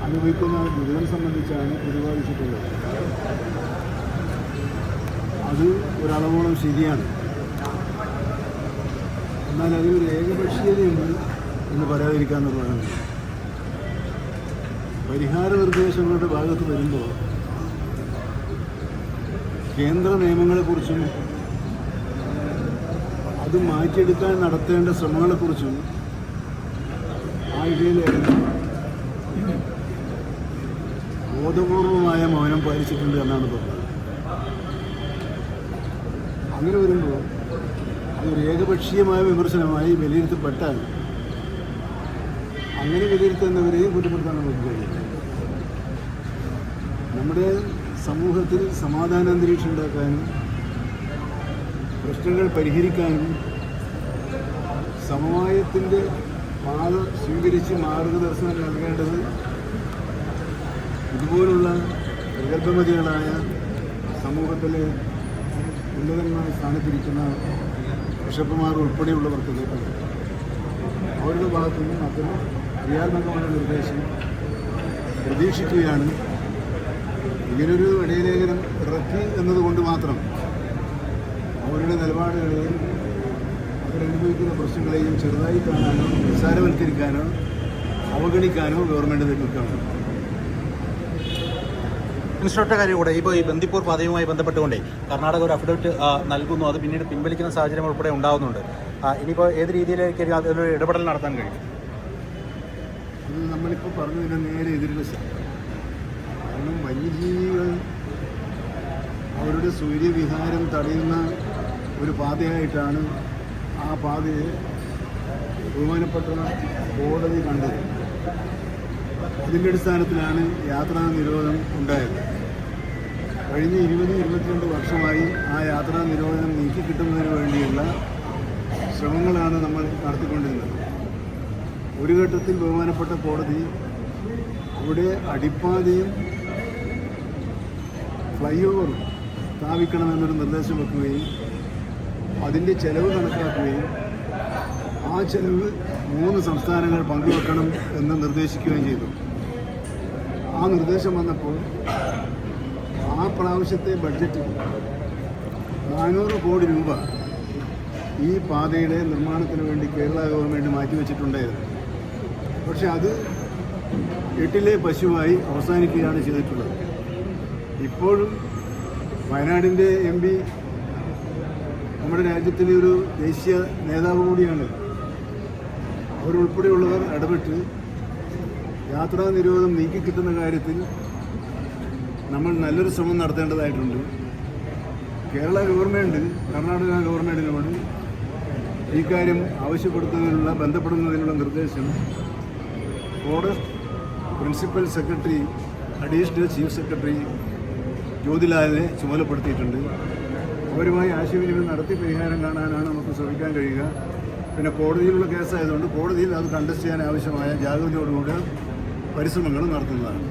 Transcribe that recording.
അനുഭവിക്കുന്ന ദുരിതം സംബന്ധിച്ചാണ് പ്രതിപാദിച്ചിട്ടുള്ളത്. അത് ഒരളവോളം ശരിയാണ്. എന്നാൽ അതിനൊരു ഏകപക്ഷീയതയുണ്ട് എന്ന് പറയാതിരിക്കാമെന്നുള്ളതാണ്. പരിഹാര നിർദ്ദേശങ്ങളുടെ ഭാഗത്ത് വരുമ്പോൾ കേന്ദ്ര നിയമങ്ങളെക്കുറിച്ചും അത് മാറ്റിയെടുക്കാൻ നടത്തേണ്ട ശ്രമങ്ങളെക്കുറിച്ചും ആ ഇടയിലായിരുന്നു ബോധപൂർവമായ മൗനം പാലിച്ചിട്ടുണ്ട് എന്നാണ് പറഞ്ഞത്. അങ്ങനെ വരുമ്പോൾ അതൊരു ഏകപക്ഷീയമായ വിമർശനമായി വിലയിരുത്തപ്പെട്ടാൽ അങ്ങനെ വിലയിരുത്തുന്നവരെയും കുറ്റപ്പെടുത്താൻ നമുക്ക് കഴിയും. നമ്മുടെ സമൂഹത്തിൽ സമാധാന അന്തരീക്ഷം ഉണ്ടാക്കാനും പ്രശ്നങ്ങൾ പരിഹരിക്കാനും സമവായത്തിൻ്റെ പാത സ്വീകരിച്ച് മാർഗദർശനം നൽകേണ്ടത് ഇതുപോലുള്ള പ്രഗത്ഭമതികളായ സമൂഹത്തിലെ ഉന്നതമായ സ്ഥാനത്തിരിക്കുന്ന ബിഷപ്പുമാർ ഉൾപ്പെടെയുള്ളവർക്ക് കേൾക്കണം. അവരുടെ ഭാഗത്തു നിന്നും അത്തരം ക്രിയാത്മകമായ നിർദ്ദേശം പ്രതീക്ഷിക്കുകയാണ്. ഇങ്ങനൊരു ഇടയലേഖനം ഇറക്കി എന്നതുകൊണ്ട് മാത്രം അവരുടെ നിലപാടുകളെയും അവരനുഭവിക്കുന്ന പ്രശ്നങ്ങളെയും ചെറുതായി കാണാനോ നിസ്സാരവൽക്കരിക്കാനോ അവഗണിക്കാനോ ഗവൺമെൻറ് നിൽക്കണം. ഇൻസ്റ്റിറ്റ്യൂട്ട് കാര്യം കൂടെ ഇപ്പോൾ ഈ ബന്ദിപ്പൂർ പാതയുമായി ബന്ധപ്പെട്ടുകൊണ്ടേ കർണാടക ഒരു അഫിഡവിറ്റ് നൽകുന്നു. അത് പിന്നീട് പിൻവലിക്കുന്ന സാഹചര്യം ഉൾപ്പെടെ ഉണ്ടാകുന്നുണ്ട്. ഇനിയിപ്പോൾ ഏത് രീതിയിലേക്ക് അതിലൊരു ഇടപെടൽ നടത്താൻ കഴിയും? ഇത് നമ്മളിപ്പോൾ പറഞ്ഞതിന് നേരെ എതിർവശം. കാരണം വന്യജീവികൾ അവരുടെ സൂര്യവിഹാരം തടയുന്ന ഒരു പാതയായിട്ടാണ് ആ പാതയെ ബഹുമാനപ്പെട്ട കോടതി കണ്ടത്. അതിൻ്റെ അടിസ്ഥാനത്തിലാണ് യാത്രാ നിരോധനം ഉണ്ടായത്. കഴിഞ്ഞ 20-22 വർഷമായി ആ യാത്രാ നിരോധനം നീക്കിക്കിട്ടുന്നതിന് വേണ്ടിയുള്ള ശ്രമങ്ങളാണ് നമ്മൾ നടത്തിക്കൊണ്ടിരുന്നത്. ഒരു ഘട്ടത്തിൽ ബഹുമാനപ്പെട്ട കോടതി അവിടെ അടിപ്പാതയും ഫ്ലൈ ഓവറും സ്ഥാപിക്കണമെന്നൊരു നിർദ്ദേശം വെക്കുകയും അതിൻ്റെ ചെലവ് കണക്കാക്കുകയും ആ ചെലവ് 3 സംസ്ഥാനങ്ങൾ പങ്കുവെക്കണം എന്ന് നിർദ്ദേശിക്കുകയും ചെയ്തു. ആ നിർദ്ദേശം വന്നപ്പോൾ ആ പ്രാവശ്യത്തെ ബഡ്ജറ്റിൽ 400 കോടി രൂപ ഈ പാതയുടെ നിർമ്മാണത്തിന് വേണ്ടി കേരള ഗവൺമെൻറ് മാറ്റിവെച്ചിട്ടുണ്ടായിരുന്നു. പക്ഷെ അത് എട്ടിലെ പശുവായി അവസാനിക്കുകയാണ് ചെയ്തിട്ടുള്ളത്. ഇപ്പോഴും വയനാടിൻ്റെ MP നമ്മുടെ രാജ്യത്തിലെ ഒരു ദേശീയ നേതാവ് കൂടിയാണ്. അവരുൾപ്പെടെയുള്ളവർ ഇടപെട്ട് യാത്രാ നിരോധനം നീക്കിക്കിട്ടുന്ന കാര്യത്തിൽ നമ്മൾ നല്ലൊരു ശ്രമം നടത്തേണ്ടതായിട്ടുണ്ട്. കേരള ഗവൺമെൻറ് കർണാടക ഗവൺമെൻറ്റിനോട് ഈ കാര്യം ആവശ്യപ്പെടുത്തുന്നതിനുള്ള ബന്ധപ്പെടുന്നതിനുള്ള നിർദ്ദേശം forest principal secretary additional chief secretary ജ്യോതിലാലിനെ ചുമതലപ്പെടുത്തിയിട്ടുണ്ട്. അവരുമായി ആശയവിനിമയം നടത്തി പരിഹാരം കാണാനാണ് നമുക്ക് ശ്രമിക്കാൻ കഴിയുക. പിന്നെ കോടതിയിലുള്ള കേസായതുകൊണ്ട് കോടതിയിൽ അത് കണ്ടസ്റ്റ് ചെയ്യാൻ ആവശ്യമായ ജാഗ്രതയോടുകൂടി പരിശ്രമങ്ങൾ നടത്തുന്നതാണ്.